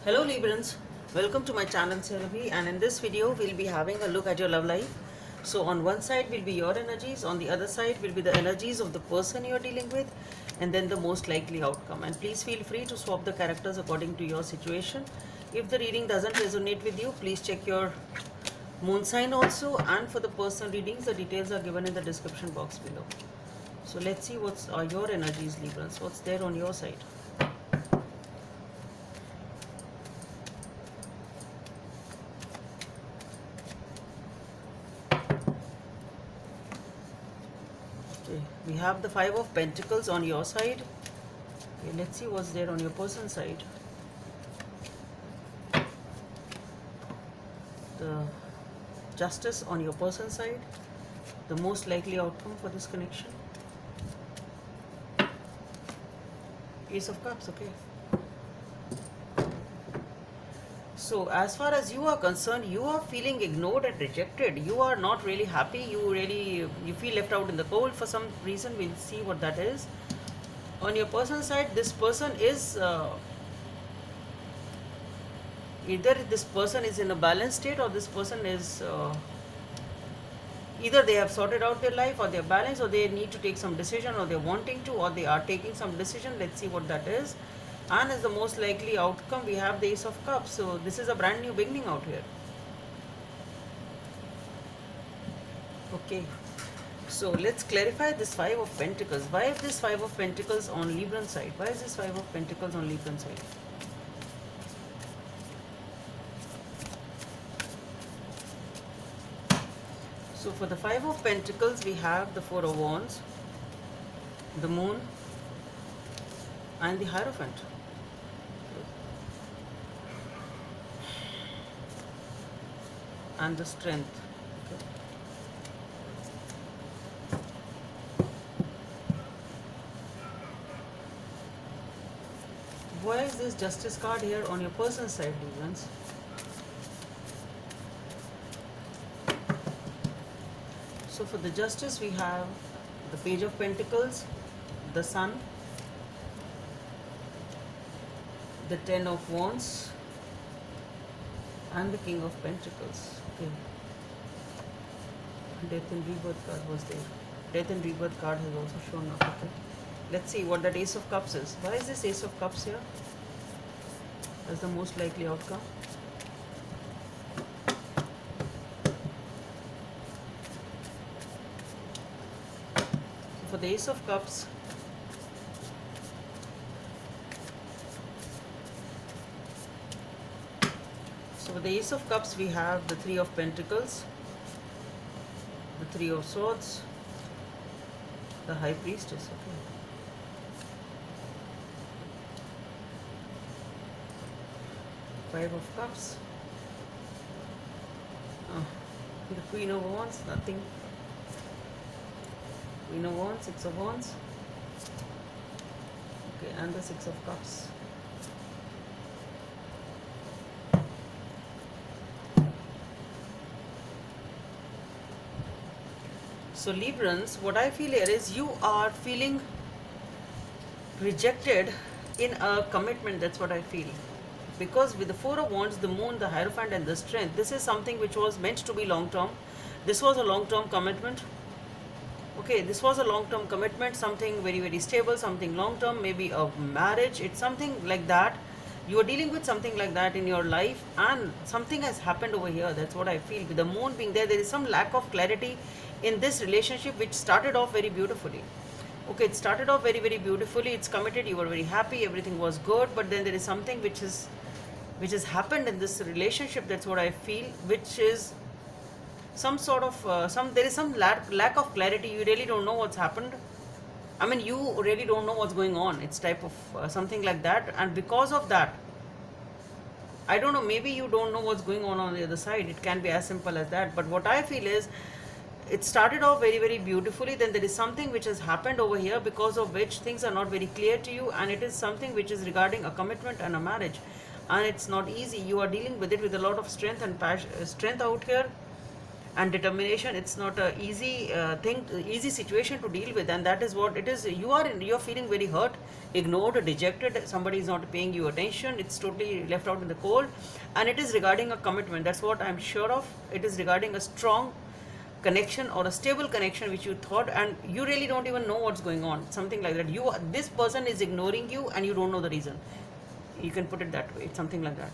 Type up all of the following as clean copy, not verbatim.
Hello Librans, welcome to my channel Surabhi, and in this video we'll be having a look at your love life. So on one side will be your energies, on the other side will be the energies of the person you're dealing with, and then the most likely outcome. And please feel free to swap the characters according to your situation. If the reading doesn't resonate with you, please check your moon sign also, and for the personal readings the details are given in the description box below. So let's see what's your energies, Librans, what's there on your side. Okay, we have the Five of Pentacles on your side. Okay, let's see what's there on your person's side. The Justice on your person's side. The most likely outcome for this connection. Ace of Cups, okay. So as far as you are concerned, you are feeling ignored and rejected. You are not really happy. You feel left out in the cold for some reason. We'll see what that is. On your person's side, this person is either this person is in a balanced state, or this person is either they have sorted out their life, or they're balanced, or they need to take some decision, or they're wanting to, or they are taking some decision. Let's see what that is. And as the most likely outcome, we have the Ace of Cups. So this is a brand new beginning out here. Okay, so let's clarify this Five of Pentacles. Why is this Five of Pentacles on Libran side? Why is this Five of Pentacles on Libran side? So for the Five of Pentacles, we have the Four of Wands, the Moon, and the Hierophant. And the Strength. Okay. Why is this Justice card here on your person's side, Librans? So for the Justice, we have the Page of Pentacles, the Sun, the Ten of Wands, and the King of Pentacles. Okay. Death and Rebirth card was there. Death and Rebirth card has also shown up. Okay. Let's see what that Ace of Cups is. Why is this Ace of Cups here? That's the most likely outcome. So for the Ace of Cups, so for the Ace of Cups, we have the Three of Pentacles, the Three of Swords, the High Priestess. Okay. Five of Cups, the Queen of Wands, nothing. Queen of Wands, Six of Wands, okay, and the Six of Cups. So Librans, what I feel here is you are feeling rejected in a commitment. That's what I feel. Because with the Four of Wands, the Moon, the Hierophant, and the Strength, this is something which was meant to be long term. This was a long term commitment. Okay, this was a long term commitment, something very, very stable, something long term, maybe a marriage. It's something like that. You are dealing with something like that in your life, and something has happened over here. That's what I feel. With the Moon being there, there is some lack of clarity in this relationship, which started off very beautifully. Okay, it started off very, very beautifully. It's committed. You were very happy. Everything was good. But then there is something which has happened in this relationship. That's what I feel, which is some sort of there is some lack of clarity. You really don't know what's happened. I mean, you really don't know what's going on. It's type of something like that. And because of that, I don't know, maybe you don't know what's going on the other side. It can be as simple as that. But what I feel is, it started off very, very beautifully. Then there is something which has happened over here, because of which things are not very clear to you, and it is something which is regarding a commitment and a marriage, and it's not easy. You are dealing with it with a lot of strength and passion, strength out here. and determination. It's not a easy easy situation to deal with, and that is what it is. You're feeling very hurt, ignored, dejected. Somebody is not paying you attention. It's totally left out in the cold, and it is regarding a commitment. That's what I'm sure of. It is regarding a strong connection or a stable connection which you thought, and you really don't even know what's going on, something like that. This person is ignoring you and you don't know the reason. You can put it that way. It's something like that.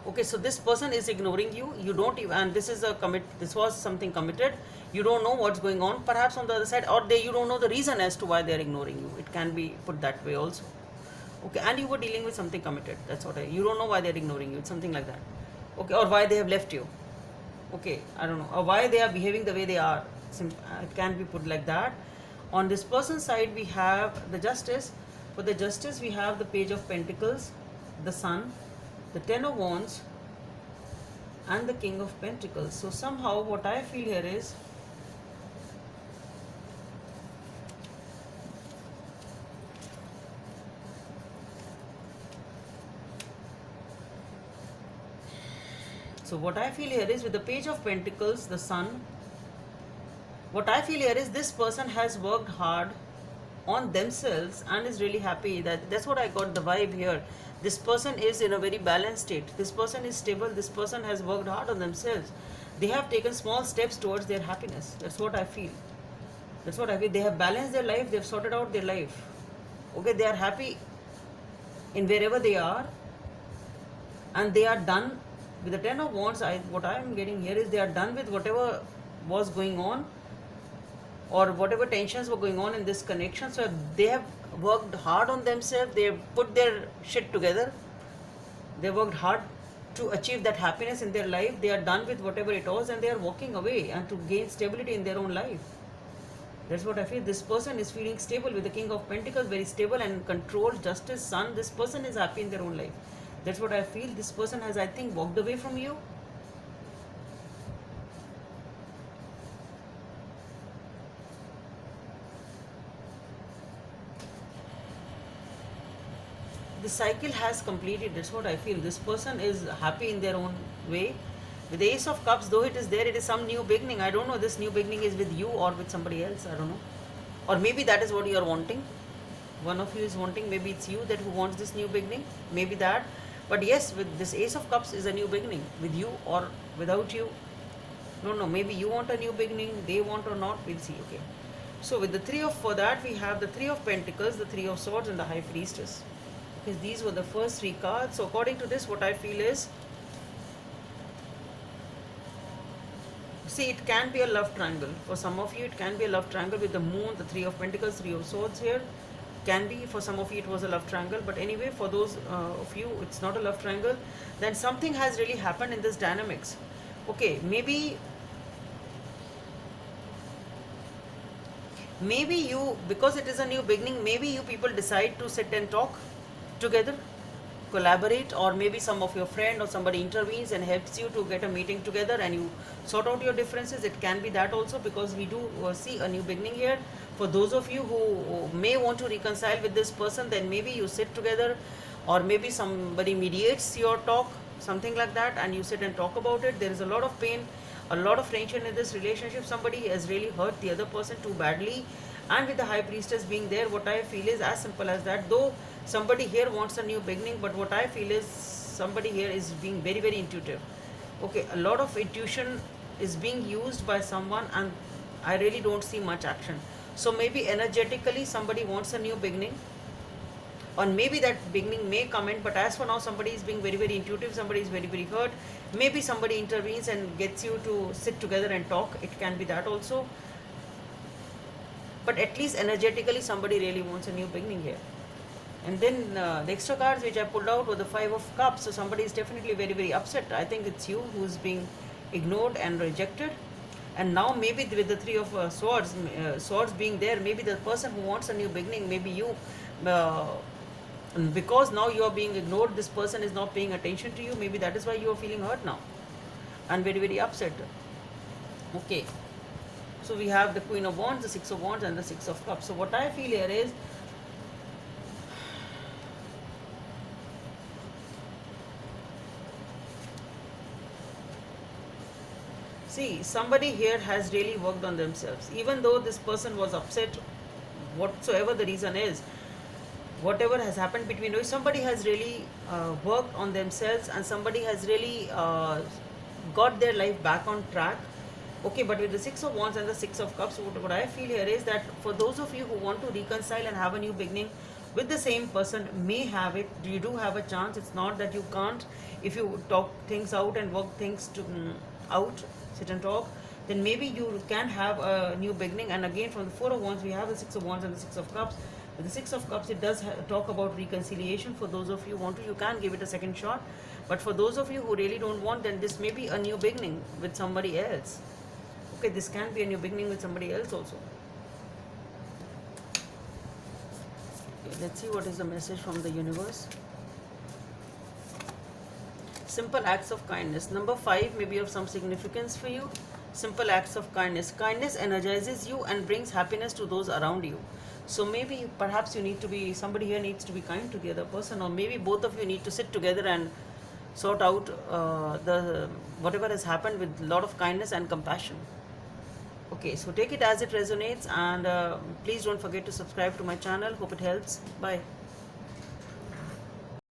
Okay, so this person is ignoring you, you don't even, and this was something committed. You don't know what's going on perhaps on the other side, or you don't know the reason as to why they're ignoring you. It can be put that way also. Okay, and you were dealing with something committed. That's what you don't know why they're ignoring you. It's something like that. Okay, or why they have left you. Okay, I don't know, or why they are behaving the way they are. It can be put like that. On this person's side, we have the Justice. For the Justice, we have the Page of Pentacles, the Sun, the Ten of Wands, and the King of Pentacles. So somehow what I feel here is, with the Page of Pentacles, the Sun, what I feel here is this person has worked hard on themselves and is really happy. That's what I got the vibe here. This person is in a very balanced state. This person is stable. This person has worked hard on themselves. They have taken small steps towards their happiness. That's what I feel. They have balanced their life. They have sorted out their life. Okay, they are happy in wherever they are, and they are done with the Ten of Wands. What I am getting here is they are done with whatever was going on, or whatever tensions were going on in this connection. So they have worked hard on themselves. They have put their shit together. They worked hard to achieve that happiness in their life. They are done with whatever it was, and they are walking away and to gain stability in their own life. That's what I feel. This person is feeling stable with the King of Pentacles, very stable and controlled. Justice, Sun. This person is happy in their own life. That's what I feel. This person has, I think, walked away from you. The cycle has completed. That's what I feel. This person is happy in their own way. With the Ace of Cups, though it is there, it is some new beginning. I don't know, this new beginning is with you or with somebody else. I don't know. Or maybe that is what you are wanting. One of you is wanting, maybe it's you that who wants this new beginning. Maybe that. But yes, with this Ace of Cups is a new beginning. With you or without you. No, maybe you want a new beginning, they want or not, we'll see. Okay. So with for that we have the Three of Pentacles, the Three of Swords, and the High Priestess. Because these were the first three cards. So according to this, what I feel is, see, it can be a love triangle. For some of you, it can be a love triangle with the Moon, the Three of Pentacles, Three of Swords here. Can be. For some of you, it was a love triangle. But anyway, for those of you, it's not a love triangle. Then something has really happened in this dynamics. Okay, maybe you, because it is a new beginning, maybe you people decide to sit and talk together, collaborate, or maybe some of your friend or somebody intervenes and helps you to get a meeting together and you sort out your differences. It can be that also, because we do see a new beginning here. For those of you who may want to reconcile with this person, then maybe you sit together, or maybe somebody mediates your talk, something like that, and you sit and talk about it. There is a lot of pain, a lot of tension in this relationship. Somebody has really hurt the other person too badly, and with the High Priestess being there, what I feel is as simple as that. Though somebody here wants a new beginning, but what I feel is somebody here is being very, very intuitive. Okay, a lot of intuition is being used by someone, and I really don't see much action. So maybe energetically somebody wants a new beginning, or maybe that beginning may come in, but as for now somebody is being very, very intuitive. Somebody is very, very hurt. Maybe somebody intervenes and gets you to sit together and talk. It can be that also, but at least energetically somebody really wants a new beginning here. And then the extra cards which I pulled out were the Five of Cups. So somebody is definitely very, very upset. I think it's you who's being ignored and rejected. And now maybe with the Three of Swords being there, maybe the person who wants a new beginning, maybe you, because now you are being ignored, this person is not paying attention to you. Maybe that is why you are feeling hurt now and very, very upset. Okay. So we have the Queen of Wands, the Six of Wands, and the Six of Cups. So what I feel here is, See, somebody here has really worked on themselves. Even though this person was upset, whatsoever the reason is, whatever has happened between you, somebody has really worked on themselves, and somebody has really got their life back on track. Okay, but with the Six of Wands and the Six of Cups, what I feel here is that for those of you who want to reconcile and have a new beginning with the same person, may have it. You do have a chance. It's not that you can't. If you talk things out and work things to out, sit and talk, then maybe you can have a new beginning. And again, from the Four of Wands, we have the Six of Wands and the Six of Cups. With the Six of Cups, it does talk about reconciliation. For those of you who want to, you can give it a second shot. But for those of you who really don't want, then this may be a new beginning with somebody else. Okay, this can be a new beginning with somebody else also. Okay, let's see what is the message from the universe. Simple acts of kindness. Number 5 may be of some significance for you. Simple acts of kindness. Kindness energizes you and brings happiness to those around you. So maybe, perhaps you need to be, somebody here needs to be kind to the other person, or maybe both of you need to sit together and sort out the whatever has happened with a lot of kindness and compassion. Okay, so take it as it resonates, and please don't forget to subscribe to my channel. Hope it helps. Bye.